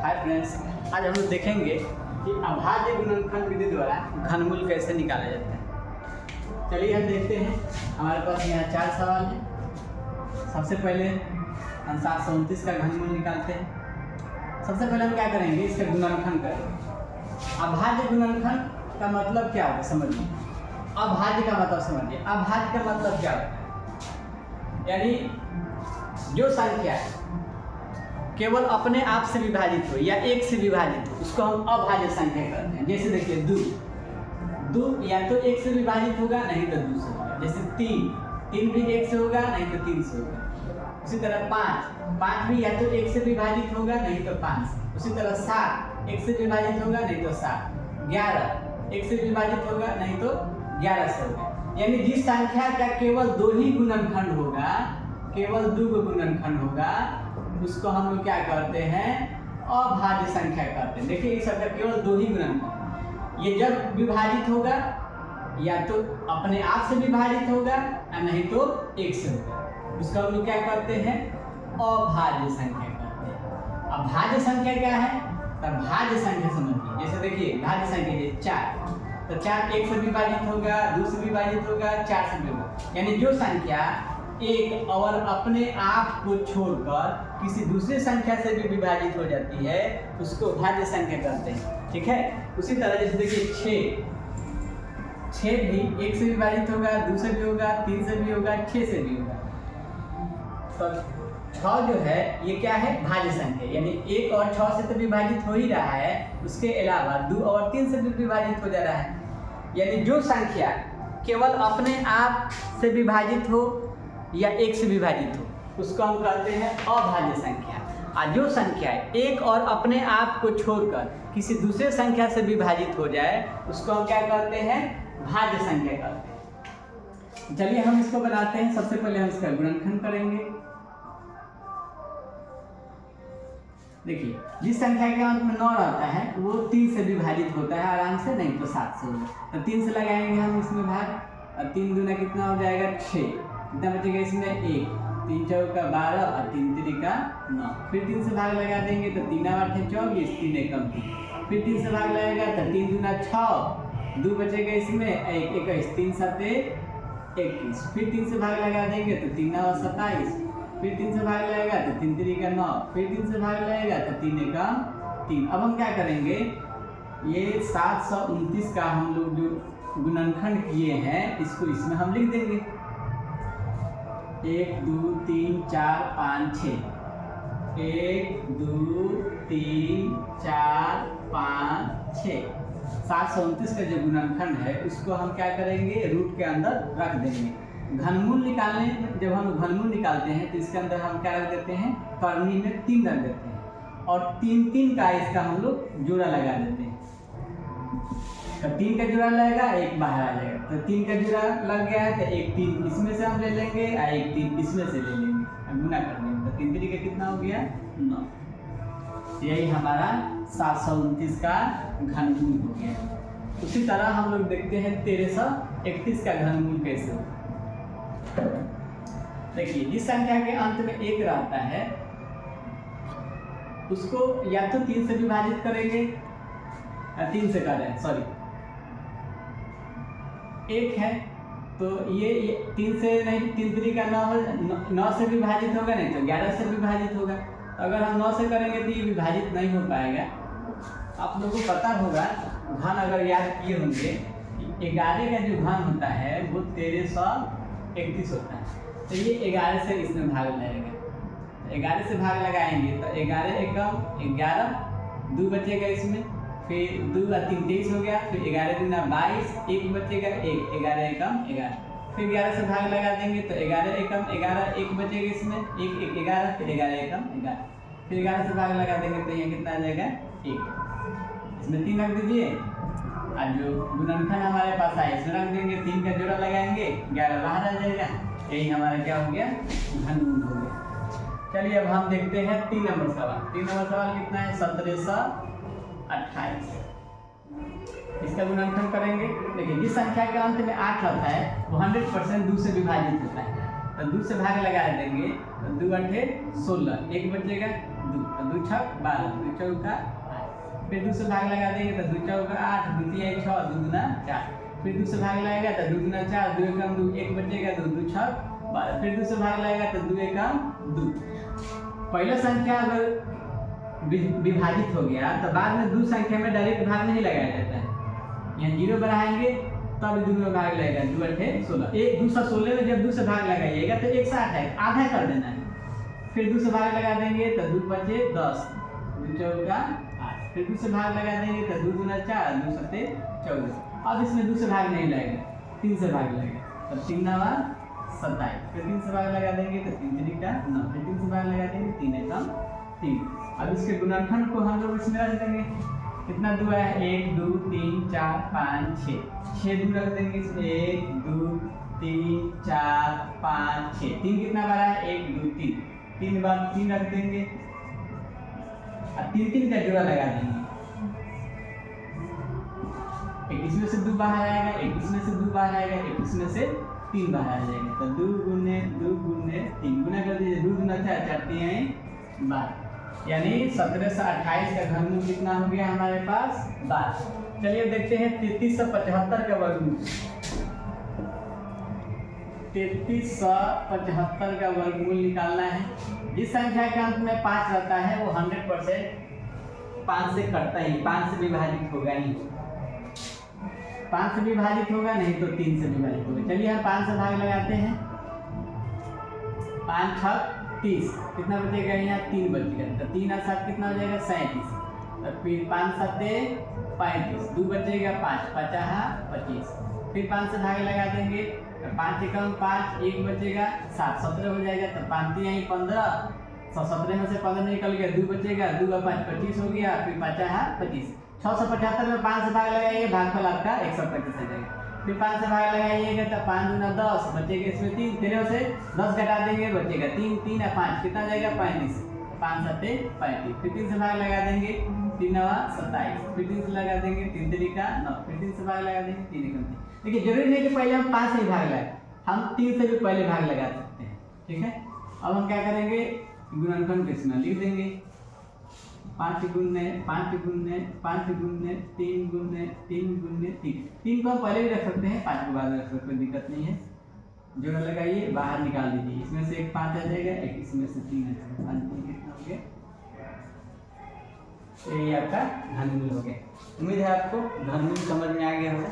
Hi friends, आज हम लोग देखेंगे कि अभाज्य गुणनखंड विधि द्वारा घनमूल कैसे निकाला जाता है। चलिए हम देखते हैं। हमारे पास यहाँ 4 सवाल हैं। सबसे पहले हम 729 का घनमूल निकालते हैं। सबसे पहले हम क्या करेंगे, इसका गुणनखंड करेंगे। अभाज्य गुणनखंड का मतलब क्या होता है समझिए। अभाज्य का मतलब समझिए। अभाज्य का मतलब क्या होता है, यानी जो संख्या केवल अपने आप से विभाजित हो या एक से विभाजित हो उसको हम अभाज्य संख्या कहते हैं। जैसे देखिए दो या तो एक से विभाजित होगा नहीं तो 2 से होगा। जैसे 3 भी 1 से होगा नहीं तो 3 से होगा। उसी तरह 5 भी या तो 1 से विभाजित होगा नहीं तो 5 से। उसी तरह 7 1 से विभाजित होगा नहीं तो 7। 11 1 से विभाजित होगा नहीं तो 11 से होगा। यानी जिस संख्या का केवल 2 ही गुणनखंड होगा, केवल 2 गुणनखंड होगा, उसको हम लोग क्या करते हैं, अभाज्य संख्या कहते हैं। देखिए इस सबका केवल 2 ही गुणनखंड, ये जब विभाजित होगा या तो अपने आप से विभाजित होगा या नहीं तो 1 से होगा, उसका हम लोग क्या करते हैं, अभाज्य संख्या कहते हैं। अभाज्य संख्या क्या है, तब भाज्य संख्या समझिए। जैसे देखिए भाज्य संख्या है 4, तो 4 1 से विभाजित होगा, 2 से विभाजित होगा, 4 से भी होगा। यानी जो संख्या एक और अपने आप को छोड़कर किसी दूसरे संख्या से भी विभाजित हो जाती है उसको भाज्य संख्या कहते हैं। ठीक है। उसी तरह जैसे देखिए 6 भी 1 से विभाजित होगा, 2 से भी होगा, 3 से भी होगा, 6 से भी होगा। तो 6 जो है ये क्या है, भाज्य संख्या, यानी 1 और 6 से तो विभाजित हो ही रहा है, उसके अलावा 2 और 3 से भी विभाजित हो जा रहा है। यानी जो संख्या केवल अपने आप से विभाजित हो या 1 से विभाजित हो उसको हम कहते हैं अभाज्य संख्या। और जो संख्या एक और अपने आप को छोड़कर किसी दूसरे संख्या से विभाजित हो जाए उसको हम क्या कहते हैं, भाज्य संख्या कहते हैं। चलिए हम इसको बनाते हैं। सबसे पहले हम इसका गुणनखंड करेंगे। देखिए जिस संख्या के अंत में 9 रहता है वो 3 से विभाजित होता है आराम से, नहीं तो 7 से होगा। तो 3 से लगाएंगे हम इसमें भाग, और 3 दूना कितना हो जाएगा 6। कितना बचेगा इसमें 1, 3 चौका 12 और 3 त्रिका 9। फिर 3 से भाग लगा देंगे तो 3 8 24, 3 एकम 3। फिर 3 से भाग लगेगा तो 3 दूना 6, 2 बचेगा इसमें 1 21, 3 7 21। फिर 3 से भाग लगा देंगे तो 3 9 27। फिर 3 से भाग लगेगा तो 3 त्रिका 9। फिर 3 से भाग लगेगा तो 3 एकम 3। अब हम क्या करेंगे, ये 729 का हम लोग जो गुणनखंड किए हैं इसको इसमें हम लिख देंगे। 1 2 3 4 5 6। 1 2 3 4 5 6। 729 का जो गुणनखंड है उसको हम क्या करेंगे, रूट के अंदर रख देंगे। घनमूल निकालने, जब हम घनमूल निकालते हैं तो इसके अंदर हम क्या रख देते हैं, करनी में 3 रख देते हैं और 3 का इसका हम लोग जोड़ा लगा देते हैं। तो 3 का जोड़ा लगेगा, 1 बाहर आ जाएगा। तो 3 का जोड़ा लग गया है तो 1 3 इसमें से हम ले लेंगे और 1 3 इसमें से ले लेंगे, गुना कर लेंगे। तो 3 3 का कितना हो गया 9। यही हमारा 729 का घनमूल हो गया। उसी तरह हम लोग देखते हैं 1331 का घनमूल कैसे हो। देखिए जिस संख्या के अंत में 1 रहता है उसको या तो 3 से विभाजित करेंगे, 3 से कर रहे हैं सॉरी, 1 है तो ये 3 से नहीं, 3 त्रिका 9 से विभाजित होगा, नहीं तो 11 से विभाजित होगा। तो अगर हम 9 से करेंगे तो ये विभाजित नहीं हो पाएगा। आप लोगों को पता होगा, घन अगर याद किए होंगे, 11 का जो घन होता है वो 1331 होता है। तो ये 11 से इसमें भाग लगेगा। 11 से भाग लगाएंगे तो 11 एकम 11, 2 बचेगा इसमें, फिर 2 और 3 23 हो गया। फिर 11 दूना 22, 1 बचेगा 1, 11 एकम 11। फिर 11 से भाग लगा देंगे तो 11 एकम 11, 1 बचेगा इसमें, 1 1 11, फिर 11 एकम 11। फिर 11 से भाग लगा देंगे तो यहाँ कितना आ जाएगा 1। इसमें 3 रख दीजिए और जो गुणनखंड हमारे पास आए इसमें रख देंगे। 3 का जोड़ा लगाएंगे, 11 बाहर आ जाएगा। यही हमारा क्या हो गया, घनमूल हो गया। चलिए अब हम देखते हैं 3 नंबर सवाल। 3 नंबर सवाल कितना है, 1728। इसका गुणनखंड करेंगे। देखिए जिस संख्या के अंत में 8 रहता है वो 100% 2 से विभाजित होता है। तो 2 से भाग लगा देंगे तो 2 8 16, 1 बचेगा, 2, तो 2 छक 12, 2 चौका 8। फिर 2 से भाग लगा देंगे तो 2 चौका 8, 2 तिया 6, 2 दूना 4। फिर 2 से भाग लगेगा तो 2 दूना 4, 2 एकम 2, 1 बचेगा 2, 2 छक 12। फिर 2 से भाग लगेगा तो 2 एकम 2। पहला संख्या अगर विभाजित हो गया तो बाद में 2 संख्या में डायरेक्ट भाग नहीं लगाया जाता है। यहाँ 0 बढ़ाएंगे तब 2 में भाग लगेगा, 2 8 16। 1 2 से 16 में जब 2 से भाग लगाइएगा तो 1 से 8 है, आधा कर देना है। फिर 2 से भाग लगा देंगे तो 2 बचे 10, 2 चौका 8। फिर 2 से भाग लगा देंगे तो 2 दूना 4, 2 सत्ते 14। अब इसमें 2 से भाग नहीं लगेगा, 3 से भाग लगेगा, तब 3 नवा 27। फिर 3 से भाग लगा देंगे तो 3 3 9। फिर 3 से भाग लगा देंगे 3 एकम 3। अब इसके गुणनखंड को हम लोग इसमें रख देंगे। कितना 2 है? 1 2 3 4 5 6, 6 2 रख देंगे इसमें। 1 2 3 4 5 6। 3 कितना बार है? 1 2 3, 3 बार 3 रख देंगे और 3 3 का जोड़ा लगा देंगे। 21 में से 2 बाहर आएगा, 21 में से 2 बाहर आएगा, 21 में से 3 बाहर आ जाएगा। तो 2 गुने 3 गुना कर दीजिए। 2 गुना 4, 4 3 12, यानी 17 से 28 का घनमूल कितना हो गया हमारे पास? 12। चलिए देखते हैं 3375 का वर्गमूल। 3375 का वर्गमूल निकालना है। जिस संख्या के अंत में 5 रहता है वो 100% 5 से कटता ही, 5 से विभाजित होगा ही। 5 से विभाजित होगा, नहीं तो 3 से विभाजित होगा। चलिए हम 5 से भाग लगाते हैं। 5 छक 30, कितना बचेगा? यहाँ 3 बचेगा, तो 3 और 7 कितना हो जाएगा? 37। और फिर 5 7 35, 2 बचेगा 5, 50 25। फिर 5 से भाग लगा देंगे, 5 एकम 5, 1 बचेगा 7, 17 हो जाएगा। तो 5 3 15, 17 में से 15 निकल गया, 2 बचेगा, 2 और 5 25 हो गया। फिर 50 25, 675 में 5 से भाग लगाइए, भागफल आपका 125 हो जाएगा। फिर 5 से भाग लगाइएगा तो 5 दूना 10, बचेगा इसमें 3, 13 से 10 घटा देंगे, बचेगा 3, 3 और 5 कितना जाएगा? 35, 5 7 35। फिर 3 से भाग लगा देंगे, 3 9 27। फिर 3 से लगा देंगे, 3 3 9। फिर 3 से भाग लगा देंगे, 3 1 3। देखिए जरूरी नहीं कि पहले हम 5 से ही भाग लगाए, हम 3 से भी पहले भाग लगा सकते हैं। ठीक है, अब हम क्या करेंगे? गुणनखंड को इसमें लिख देंगे। 5 गुने 5 गुने 5 गुने 3 गुने 3 गुने 3। 3 को हम पहले भी रख सकते हैं, 5 को बाद में रख सकते हैं, कोई दिक्कत नहीं है। जोड़ा लगाइए, बाहर निकाल दीजिए। इसमें से एक 5 आ जाएगा, एक इसमें से 3 आ जाएगा। 5 3 कितना हो गया? ये आपका घनमूल हो गया। उम्मीद है आपको घनमूल समझ में आ गया होगा।